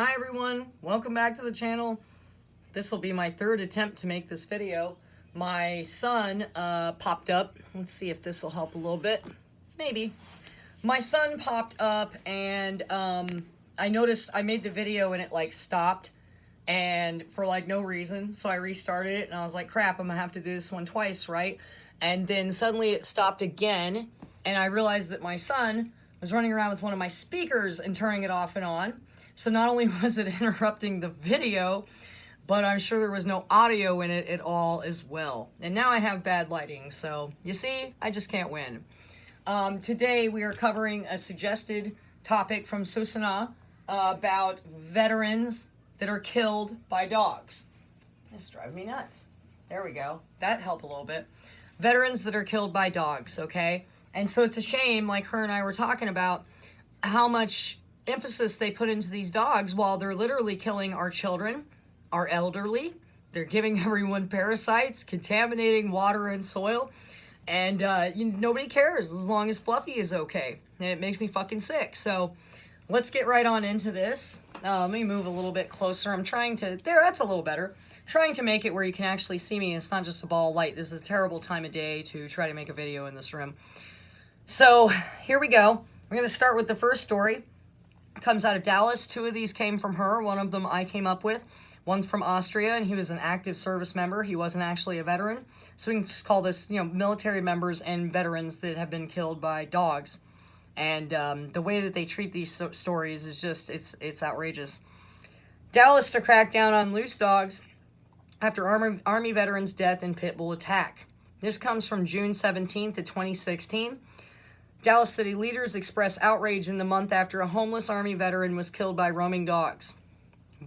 Hi everyone, welcome back to the channel. This will be my third attempt to make this video. My son popped up. Let's see if this will help a little bit. Maybe. My son popped up and I noticed I made the video and it like stopped and for like no reason. So I restarted it and I was like, crap, I'm gonna have to do this one twice, right? And then suddenly it stopped again and I realized that my son was running around with one of my speakers and turning it off and on. So not only was it interrupting the video, but I'm sure there was no audio in it at all as well. And now I have bad lighting, so you see, I just can't win. Today we are covering a suggested topic from seosona about veterans that are killed by dogs. This drives me nuts. There we go. That helped a little bit. Veterans that are killed by dogs, okay? And so it's a shame, like her and I were talking about, how much emphasis they put into these dogs while they're literally killing our children, our elderly. They're giving everyone parasites, contaminating water and soil, and nobody cares as long as Fluffy is okay. And it makes me fucking sick. So let's get right on into this. Let me move a little bit closer. I'm trying to, there, that's a little better. Trying to make it where you can actually see me. It's not just a ball of light. This is a terrible time of day to try to make a video in this room. So here we go. We're going to start with the first story. Comes out of Dallas. Two of these came from her. One of them I came up with. One's from Austria, and he was an active service member. He wasn't actually a veteran. So we can just call this, military members and veterans that have been killed by dogs. And the way that they treat these stories is just, it's outrageous. Dallas to crack down on loose dogs after Army veteran's death in pit bull attack. This comes from June 17th of 2016. Dallas city leaders express outrage in the month after a homeless Army veteran was killed by roaming dogs,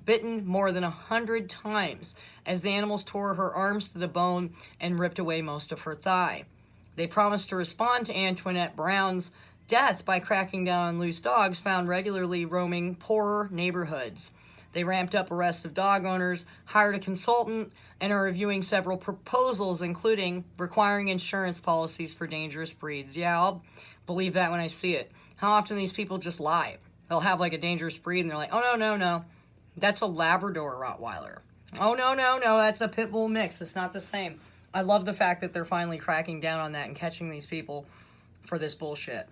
bitten more than 100 times as the animals tore her arms to the bone and ripped away most of her thigh. They promised to respond to Antoinette Brown's death by cracking down on loose dogs found regularly roaming poorer neighborhoods. They ramped up arrests of dog owners, hired a consultant, and are reviewing several proposals, including requiring insurance policies for dangerous breeds. Yeah, I'll believe that when I see it. How often these people just lie? They'll have like a dangerous breed and they're like, oh, no, that's a Labrador Rottweiler. Oh, no, that's a pit bull mix. It's not the same. I love the fact that they're finally cracking down on that and catching these people for this bullshit.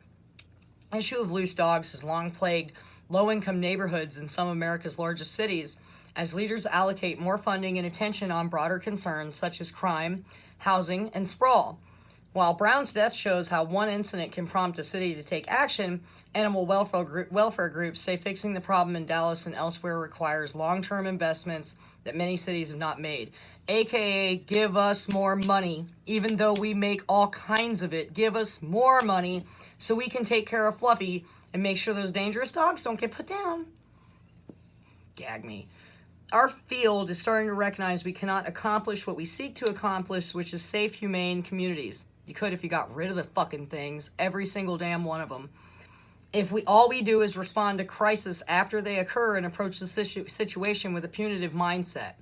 The issue of loose dogs has long plagued low-income neighborhoods in some of America's largest cities as leaders allocate more funding and attention on broader concerns such as crime, housing, and sprawl. While Brown's death shows how one incident can prompt a city to take action, animal welfare groups say fixing the problem in Dallas and elsewhere requires long-term investments that many cities have not made. AKA, give us more money. Even though we make all kinds of it, give us more money so we can take care of Fluffy and make sure those dangerous dogs don't get put down. Gag me. Our field is starting to recognize we cannot accomplish what we seek to accomplish, which is safe, humane communities. You could if you got rid of the fucking things, every single damn one of them. If all we do is respond to crisis after they occur and approach the situation with a punitive mindset.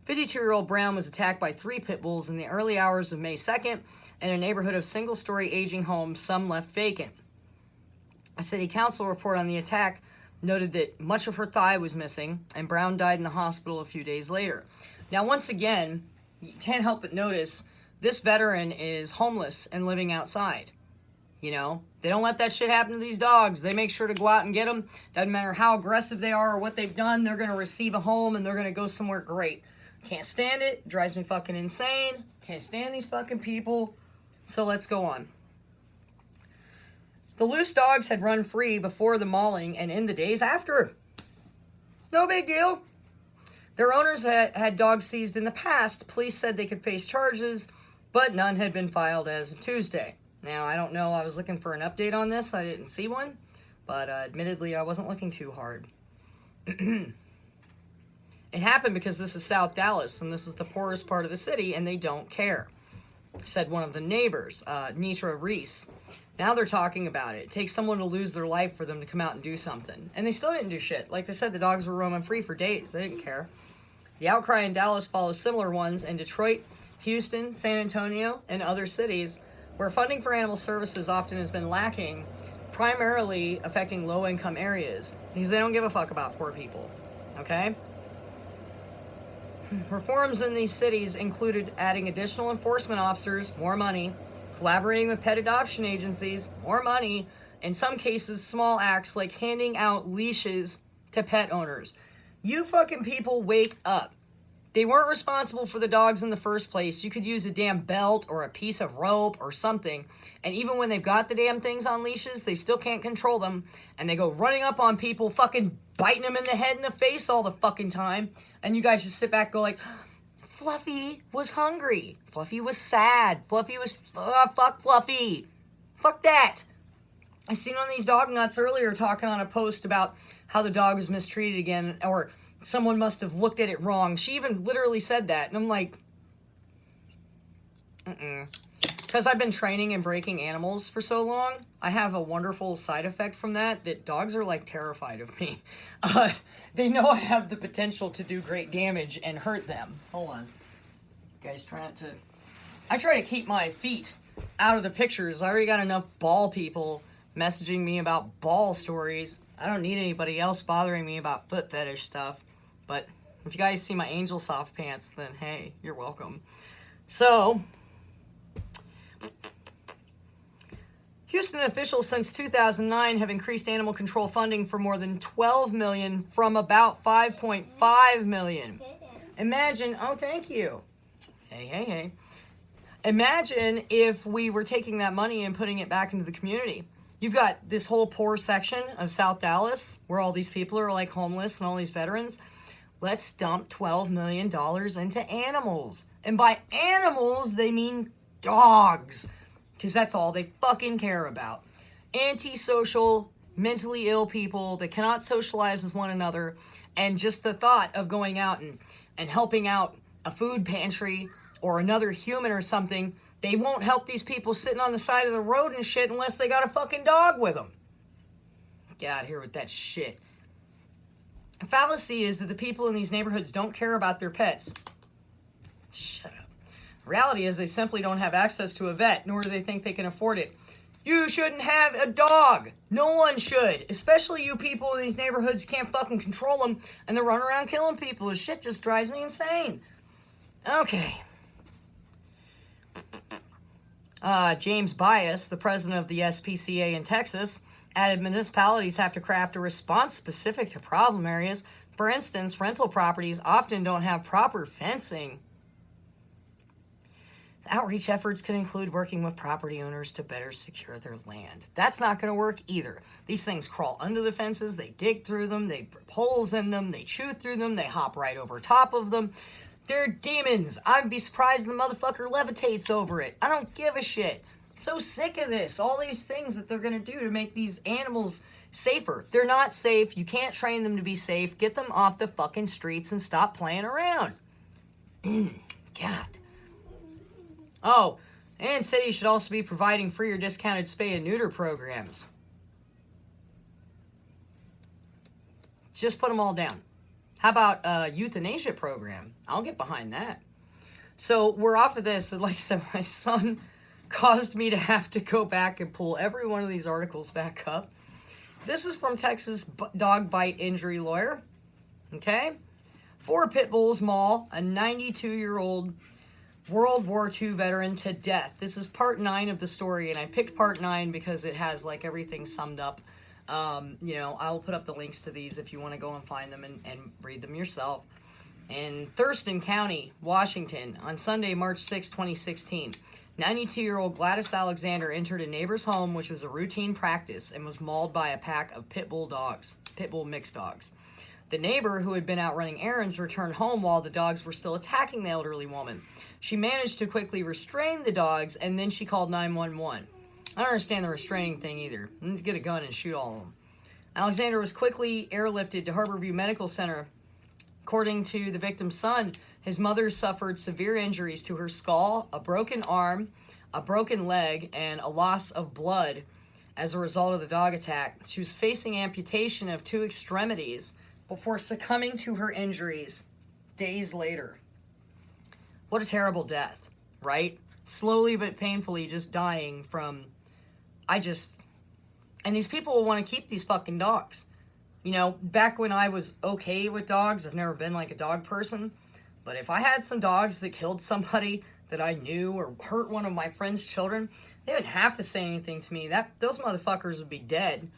52-year-old Brown was attacked by 3 pit bulls in the early hours of May 2nd in a neighborhood of single-story aging homes, some left vacant. A city council report on the attack noted that much of her thigh was missing, and Brown died in the hospital a few days later. Now, once again, you can't help but notice this veteran is homeless and living outside. They don't let that shit happen to these dogs. They make sure to go out and get them. Doesn't matter how aggressive they are or what they've done, they're going to receive a home and they're going to go somewhere great. Can't stand it. Drives me fucking insane. Can't stand these fucking people. So let's go on. The loose dogs had run free before the mauling and in the days after. No big deal. Their owners had dogs seized in the past. Police said they could face charges, but none had been filed as of Tuesday. Now, I don't know. I was looking for an update on this. I didn't see one, but admittedly, I wasn't looking too hard. It happened because this is South Dallas, and this is the poorest part of the city, and they don't care, said one of the neighbors, Nitra Reese. Now they're talking about it. It takes someone to lose their life for them to come out and do something. And they still didn't do shit. Like they said, the dogs were roaming free for days. They didn't care. The outcry in Dallas follows similar ones in Detroit, Houston, San Antonio, and other cities where funding for animal services often has been lacking. primarily affecting low-income areas because they don't give a fuck about poor people, okay? Reforms in these cities included adding additional enforcement officers, more money, collaborating with pet adoption agencies, more money, in some cases, small acts like handing out leashes to pet owners. You fucking people wake up. They weren't responsible for the dogs in the first place. You could use a damn belt or a piece of rope or something. And even when they've got the damn things on leashes, they still can't control them. And they go running up on people, fucking biting them in the head and the face all the fucking time. And you guys just sit back and go like, Fluffy was hungry. Fluffy was sad. Fluffy was, fuck Fluffy. Fuck that. I seen one of these dog nuts earlier talking on a post about how the dog was mistreated again, or someone must have looked at it wrong. She even literally said that. And I'm like, Because I've been training and breaking animals for so long, I have a wonderful side effect from that dogs are like terrified of me. They know I have the potential to do great damage and hurt them. Hold on. You guys I try to keep my feet out of the pictures. I already got enough ball people messaging me about ball stories. I don't need anybody else bothering me about foot fetish stuff. But if you guys see my angel soft pants, then hey, you're welcome. So, Houston officials since 2009 have increased animal control funding for more than $12 million from about $5.5 million. Imagine, oh, thank you. Hey. Imagine if we were taking that money and putting it back into the community. You've got this whole poor section of South Dallas where all these people are like homeless and all these veterans. Let's dump $12 million into animals. And by animals, they mean dogs. Because that's all they fucking care about. Antisocial, mentally ill people that cannot socialize with one another. And just the thought of going out and helping out a food pantry or another human or something, they won't help these people sitting on the side of the road and shit unless they got a fucking dog with them. Get out of here with that shit. The fallacy is that the people in these neighborhoods don't care about their pets. Shut up. The reality is they simply don't have access to a vet, nor do they think they can afford it. You shouldn't have a dog. No one should. Especially you people in these neighborhoods can't fucking control them, and they're running around killing people. This shit just drives me insane. Okay. James Bias, the president of the SPCA in Texas, added municipalities have to craft a response specific to problem areas. For instance, rental properties often don't have proper fencing. Outreach efforts could include working with property owners to better secure their land. That's not going to work either. These things crawl under the fences, they dig through them, they rip holes in them, they chew through them, they hop right over top of them. They're demons. I'd be surprised the motherfucker levitates over it. I don't give a shit. So sick of this. All these things that they're going to do to make these animals safer. They're not safe. You can't train them to be safe. Get them off the fucking streets and stop playing around. God. Oh, and cities should also be providing free or discounted spay and neuter programs. Just put them all down. How about a euthanasia program? I'll get behind that. So we're off of this. And like I said, my son caused me to have to go back and pull every one of these articles back up. This is from Texas dog bite injury lawyer. Okay? 4 pit bulls maul a 92-year-old World War II veteran to death. This is part 9 of the story, and I picked part 9 because it has like everything summed up. I'll put up the links to these if you want to go and find them and read them yourself. In Thurston County, Washington, on Sunday, March 6, 2016, 92-year-old Gladys Alexander entered a neighbor's home, which was a routine practice, and was mauled by a pack of pit bull mixed dogs. The neighbor, who had been out running errands, returned home while the dogs were still attacking the elderly woman. She managed to quickly restrain the dogs, and then she called 911. I don't understand the restraining thing either. Let's get a gun and shoot all of them. Alexander was quickly airlifted to Harborview Medical Center. According to the victim's son, his mother suffered severe injuries to her skull, a broken arm, a broken leg, and a loss of blood as a result of the dog attack. She was facing amputation of 2 extremities before succumbing to her injuries days later. What a terrible death, right? Slowly but painfully just dying from... I And these people will want to keep these fucking dogs. You know, back when I was okay with dogs, I've never been like a dog person. But if I had some dogs that killed somebody that I knew or hurt one of my friend's children, they wouldn't have to say anything to me. Those motherfuckers would be dead.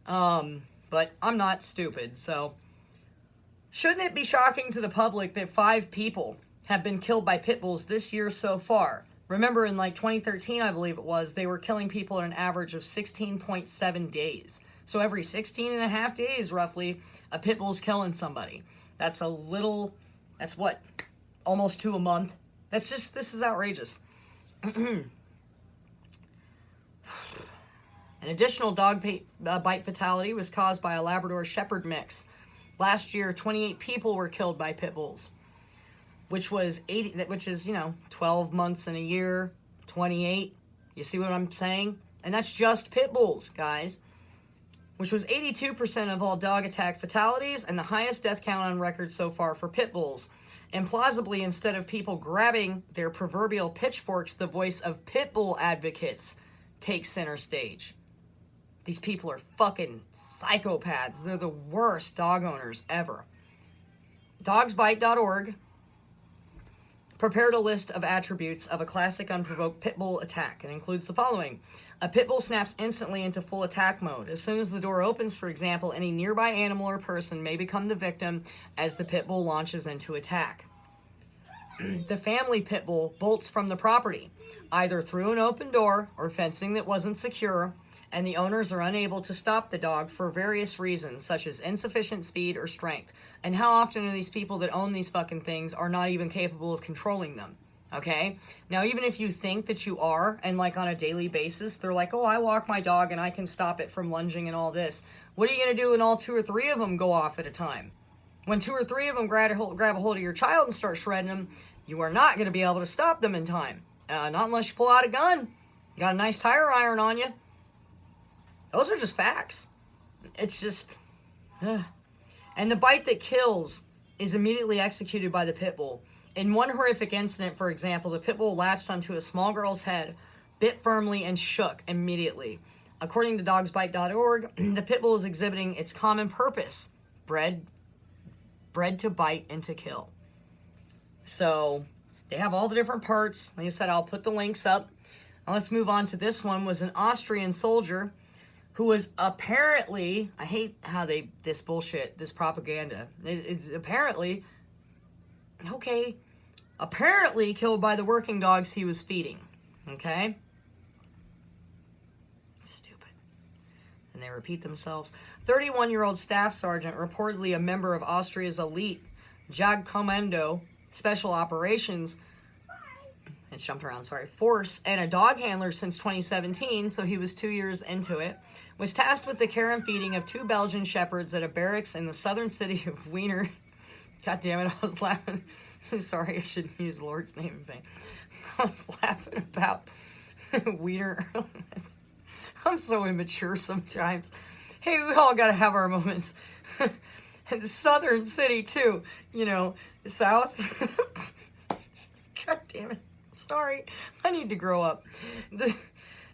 But I'm not stupid, so... Shouldn't it be shocking to the public that 5 people have been killed by pit bulls this year so far? Remember, in like 2013, I believe it was, they were killing people at an average of 16.7 days. So every 16 and a half days, roughly, a pit bull's killing somebody. That's what? Almost 2 a month. This is outrageous. An additional dog bite fatality was caused by a Labrador Shepherd mix. Last year, 28 people were killed by pit bulls, which is, 12 months in a year, 28. You see what I'm saying? And that's just pit bulls, guys, which was 82% of all dog attack fatalities and the highest death count on record so far for pit bulls. And plausibly, instead of people grabbing their proverbial pitchforks, the voice of pit bull advocates takes center stage. These people are fucking psychopaths. They're the worst dog owners ever. Dogsbite.org prepared a list of attributes of a classic unprovoked pit bull attack and includes the following. A pit bull snaps instantly into full attack mode. As soon as the door opens, for example, any nearby animal or person may become the victim as the pit bull launches into attack. The family pit bull bolts from the property, either through an open door or fencing that wasn't secure, and the owners are unable to stop the dog for various reasons, such as insufficient speed or strength. And how often are these people that own these fucking things are not even capable of controlling them? Okay? Now, even if you think that you are, and like on a daily basis, they're like, oh, I walk my dog and I can stop it from lunging and all this. What are you going to do when all 2 or 3 of them go off at a time? When 2 or 3 of them grab a hold of your child and start shredding them, you are not going to be able to stop them in time. Not unless you pull out a gun. You got a nice tire iron on you. Those are just facts. It's just... And the bite that kills is immediately executed by the pit bull. In one horrific incident, for example, the pit bull latched onto a small girl's head, bit firmly, and shook immediately. According to dogsbite.org, the pit bull is exhibiting its common purpose, bred to bite and to kill. So, they have all the different parts. Like I said, I'll put the links up. Now let's move on to this one. Was an Austrian soldier who was apparently, I hate how this bullshit, this propaganda, it's apparently killed by the working dogs he was feeding, okay? Stupid. And they repeat themselves. 31-year-old staff sergeant, reportedly a member of Austria's elite Jagdkommando Special Operations, it's jumped around, force, and a dog handler since 2017, so he was 2 years into it, was tasked with the care and feeding of 2 Belgian shepherds at a barracks in the southern city of Wiener. God damn it, I was laughing. Sorry, I shouldn't use the Lord's name in vain. I was laughing about Wiener. I'm so immature sometimes. Hey, we all gotta have our moments. And the southern city, too. You know, south. God damn it. Sorry, I need to grow up. The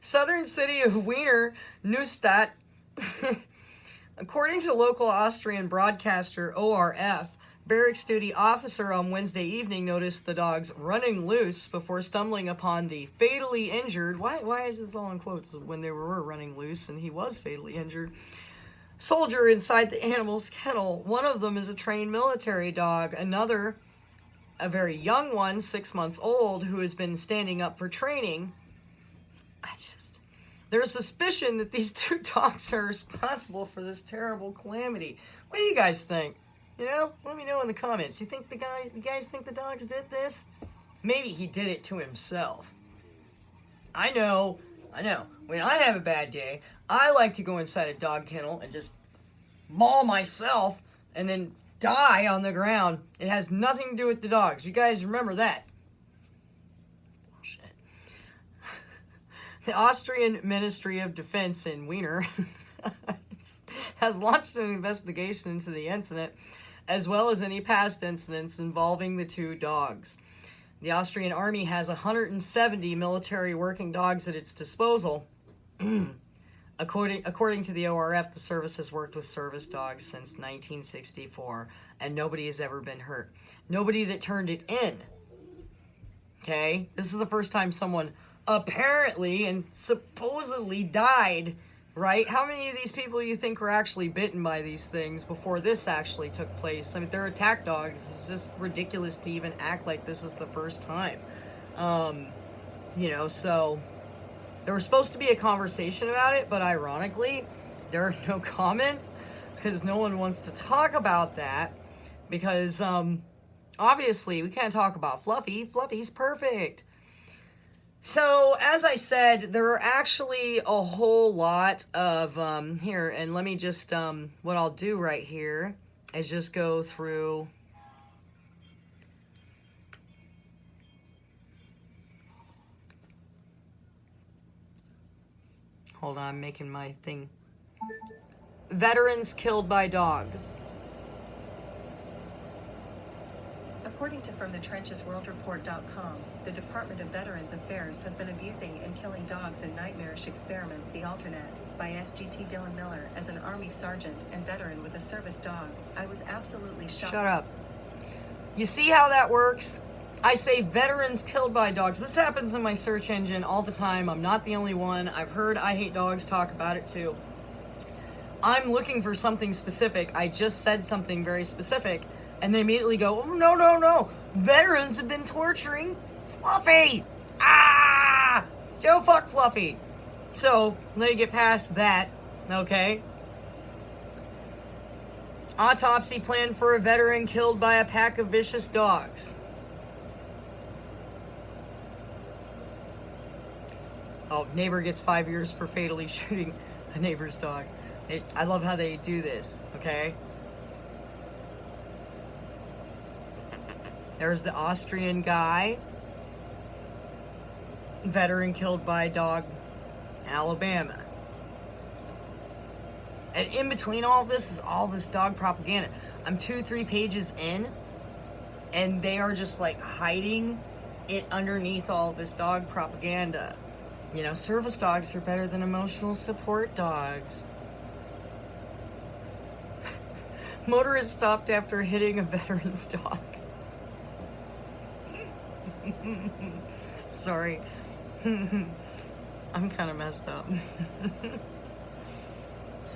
southern city of Wiener Neustadt, according to local Austrian broadcaster ORF, barracks duty officer on Wednesday evening noticed the dogs running loose before stumbling upon the fatally injured. Why is this all in quotes when they were running loose and he was fatally injured? Soldier inside the animal's kennel. One of them is a trained military dog. Another, a very young one, 6 months old, who has been standing up for training. There's suspicion that these 2 dogs are responsible for this terrible calamity. What do you guys think? You know, let me know in the comments. You guys think the dogs did this? Maybe he did it to himself. I know. When I have a bad day, I like to go inside a dog kennel and just maul myself and then die on the ground. It has nothing to do with the dogs. You guys remember that. Bullshit. The Austrian Ministry of Defense in Wiener has launched an investigation into the incident, as well as any past incidents involving the 2 dogs. The Austrian army has 170 military working dogs at its disposal. According to the ORF, the service has worked with service dogs since 1964, and nobody has ever been hurt. Nobody that turned it in. Okay? This is the first time someone apparently and supposedly died, right? How many of these people do you think were actually bitten by these things before this actually took place? I mean, they're attack dogs. It's just ridiculous to even act like this is the first time. You know, so there was supposed to be a conversation about it, but ironically, there are no comments because no one wants to talk about that because, obviously, we can't talk about Fluffy. Fluffy's perfect. So, as I said, there are actually a whole lot of, here, and let me just, what I'll do right here is just go through. Hold on, I'm making my thing. Veterans killed by dogs. According to FromTheTrenchesWorldReport.com, the Department of Veterans Affairs has been abusing and killing dogs in nightmarish experiments. The alternate, by SGT Dylan Miller, as an Army sergeant and veteran with a service dog. I was absolutely shocked. Shut up. You see how that works? I say veterans killed by dogs. This happens in my search engine all the time. I'm not the only one. I've heard I Hate Dogs talk about it too. I'm looking for something specific. I just said something very specific. And they immediately go, oh, no, no, no. Veterans have been torturing Fluffy. Ah! Joe, fuck Fluffy. So, let me get past that, okay? Autopsy planned for a veteran killed by a pack of vicious dogs. Oh, neighbor gets 5 years for fatally shooting a neighbor's dog. I love how they do this, okay? There's the Austrian guy. Veteran killed by a dog in Alabama. And in between all of this is all this dog propaganda. I'm 2-3 pages in, and they are just like hiding it underneath all this dog propaganda. You know, service dogs are better than emotional support dogs. Motorist stopped after hitting a veteran's dog. Sorry. I'm kind of messed up.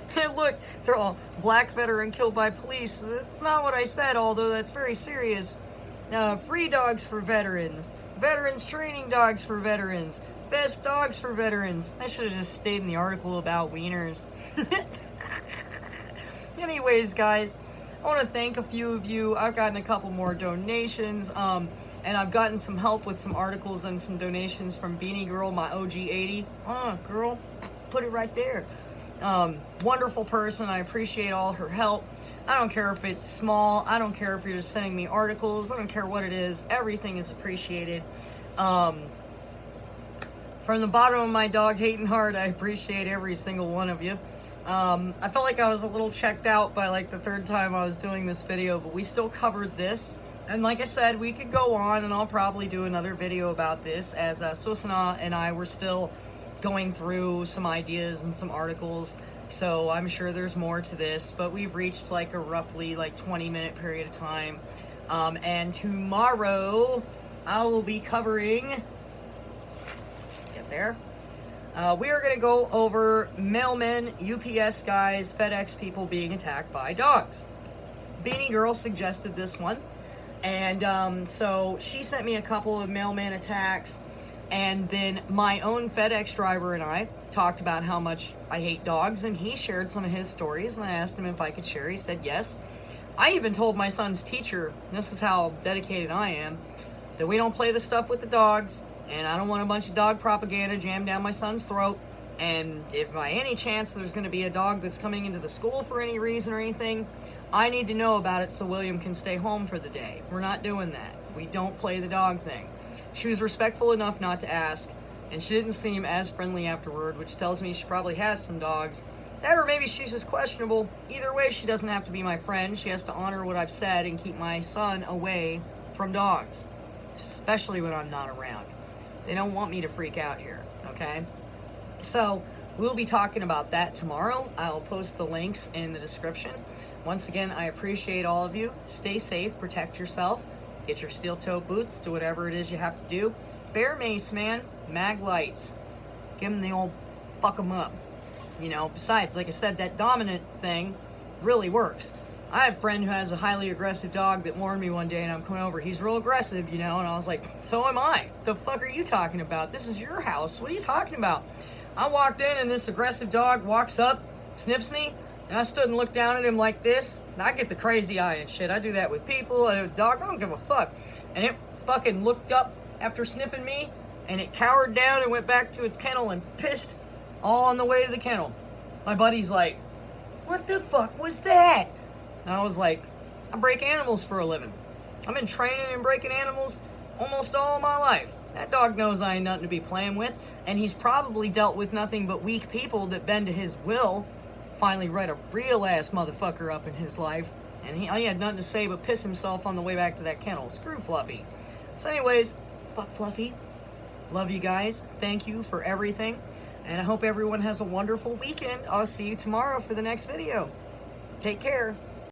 Hey, look, they're all black veteran killed by police. That's not what I said, although that's very serious. Free dogs for veterans. Veterans training dogs for veterans. Best dogs for veterans. I should have just stayed in the article about wieners. Anyways, guys, I want to thank a few of you. I've gotten a couple more donations. And I've gotten some help with some articles and some donations from Beanie Girl, my OG80. Girl, put it right there. Wonderful person. I appreciate all her help. I don't care if it's small. I don't care if you're just sending me articles. I don't care what it is. Everything is appreciated. From the bottom of my dog-hating heart, I appreciate every single one of you. I felt like I was a little checked out by like the third time I was doing this video, but we still covered this. And like I said, we could go on, and I'll probably do another video about this, as seosona and I were still going through some ideas and some articles. So I'm sure there's more to this, but we've reached like a roughly like 20-minute period of time. And tomorrow I will be covering, get there. We are going to go over mailmen, UPS guys, FedEx people being attacked by dogs. Beanie Girl suggested this one. And so she sent me a couple of mailman attacks, and then my own FedEx driver and I talked about how much I hate dogs, and he shared some of his stories, and I asked him if I could share. He said yes. I even told my son's teacher, this is how dedicated I am, that we don't play the stuff with the dogs, and I don't want a bunch of dog propaganda jammed down my son's throat. And if by any chance there's going to be a dog that's coming into the school for any reason or anything, I need to know about it so William can stay home for the day. We're not doing that. We don't play the dog thing. She was respectful enough not to ask, and she didn't seem as friendly afterward, which tells me she probably has some dogs. That, or maybe she's just questionable. Either way, she doesn't have to be my friend. She has to honor what I've said and keep my son away from dogs, especially when I'm not around. They don't want me to freak out here, okay? So, We'll be talking about that tomorrow. I'll post the links in the description. Once again, I appreciate all of you. Stay safe, protect yourself, get your steel toe boots, do whatever it is you have to do. Bear mace, man, mag lights. Give them the old fuck them up. You know, besides, like I said, that dominant thing really works. I have a friend who has a highly aggressive dog that warned me one day, and I'm coming over. He's real aggressive, you know, and I was like, so am I. The fuck are you talking about? This is your house. What are you talking about? I walked in, and this aggressive dog walks up, sniffs me, and I stood and looked down at him like this. I get the crazy eye and shit. I do that with people. I do with dog. I don't give a fuck. And it fucking looked up after sniffing me, and it cowered down and went back to its kennel and pissed all on the way to the kennel. My buddy's like, what the fuck was that? And I was like, I break animals for a living. I've been training and breaking animals almost all of my life. That dog knows I ain't nothing to be playing with, and he's probably dealt with nothing but weak people that bend to his will. Finally read a real ass motherfucker up in his life, and he had nothing to say but piss himself on the way back to that kennel. Screw Fluffy. So anyways, fuck Fluffy. Love you guys. Thank you for everything, and I hope everyone has a wonderful weekend. I'll see you tomorrow for the next video. Take care.